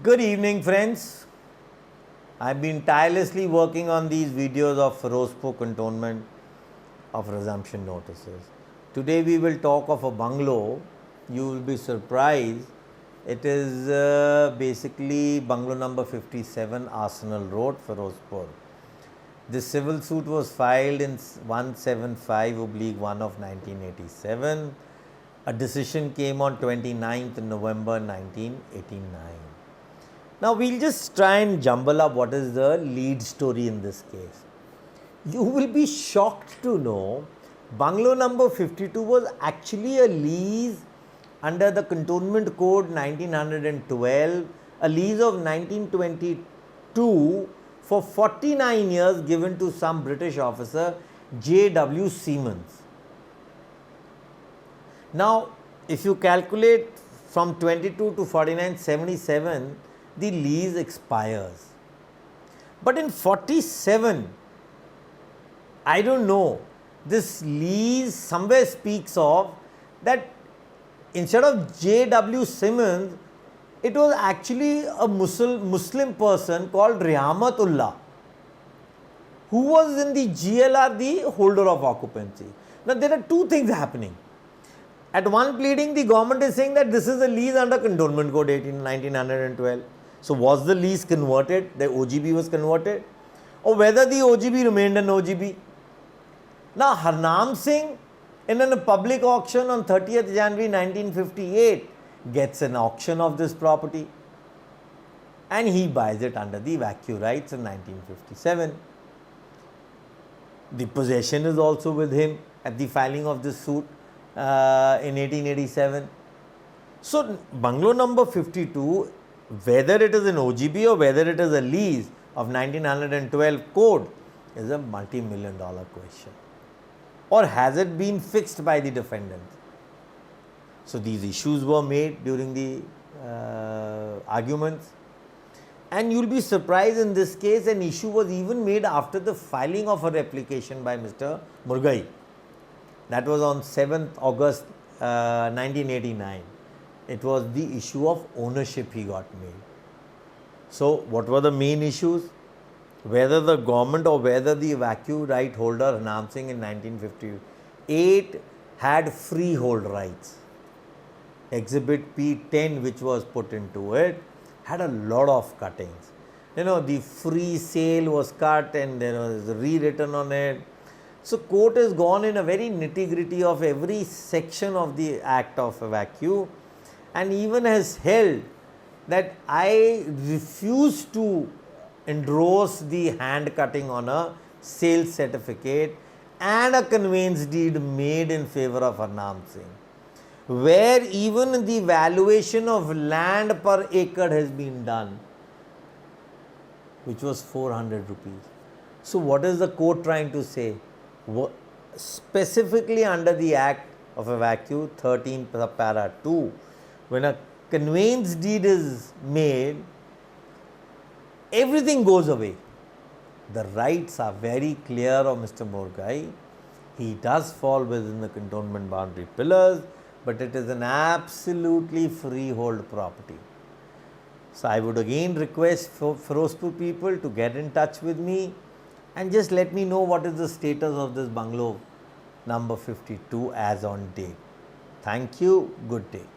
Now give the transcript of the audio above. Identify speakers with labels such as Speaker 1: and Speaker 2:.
Speaker 1: Good evening, friends. I've been tirelessly working on these videos of Ferozpur cantonment of resumption notices. Today we will talk of a bungalow. You will be surprised. It is basically bungalow number 57 Arsenal Road, Ferozpur. This civil suit was filed in 175/1 of 1987. A decision came on 29th November 1989. Now we'll just try and jumble up what is the lead story in this case. You will be shocked to know bungalow number 52 was actually a lease under the Cantonment Code 1912, a lease of 1922 for 49 years given to some British officer J.W. Siemens. Now, if you calculate from 22 to 49, 77, the lease expires. But in 47, I don't know, this lease somewhere speaks of that instead of J.W. Siemens, it was actually a Muslim person called Rihamatullah, who was in the GLR, the holder of occupancy. Now, there are two things happening. At one pleading, the government is saying that this is a lease under Cantonment Code 1912. So, was the lease converted, the OGB was converted, or whether the OGB remained an OGB? Now, Harnam Singh, in a public auction on 30th January 1958, gets an auction of this property and he buys it under the vacuum rights in 1957. The possession is also with him at the filing of this suit in 1887. So, bungalow number 52, whether it is an OGB or whether it is a lease of 1912 code, is a multi-million-dollar question. Or has it been fixed by the defendant? So, these issues were made during the arguments. And you will be surprised, in this case an issue was even made after the filing of a replication by Mr. Murgai. That was on 7th August 1989. It was the issue of ownership he got made. So, what were the main issues? Whether the government or whether the vacuum right holder Harnam Singh in 1958 had freehold rights. Exhibit P10, which was put into it, had a lot of cuttings. You know, the free sale was cut and there was rewritten on it. So, court has gone in a very nitty-gritty of every section of the act of a vacuum and even has held that I refuse to endorse the hand cutting on a sales certificate and a conveyance deed made in favor of Harnam Singh, where even the valuation of land per acre has been done, which was 400 rupees. So, what is the court trying to say? Specifically under the Act of a Vacuum 13 para 2, when a conveyance deed is made, everything goes away. The rights are very clear of Mr. Murgai. He does fall within the cantonment boundary pillars, but it is an absolutely freehold property. So, I would again request for Ferozpur people to get in touch with me and just let me know what is the status of this bungalow number 52 as on date. Thank you. Good day.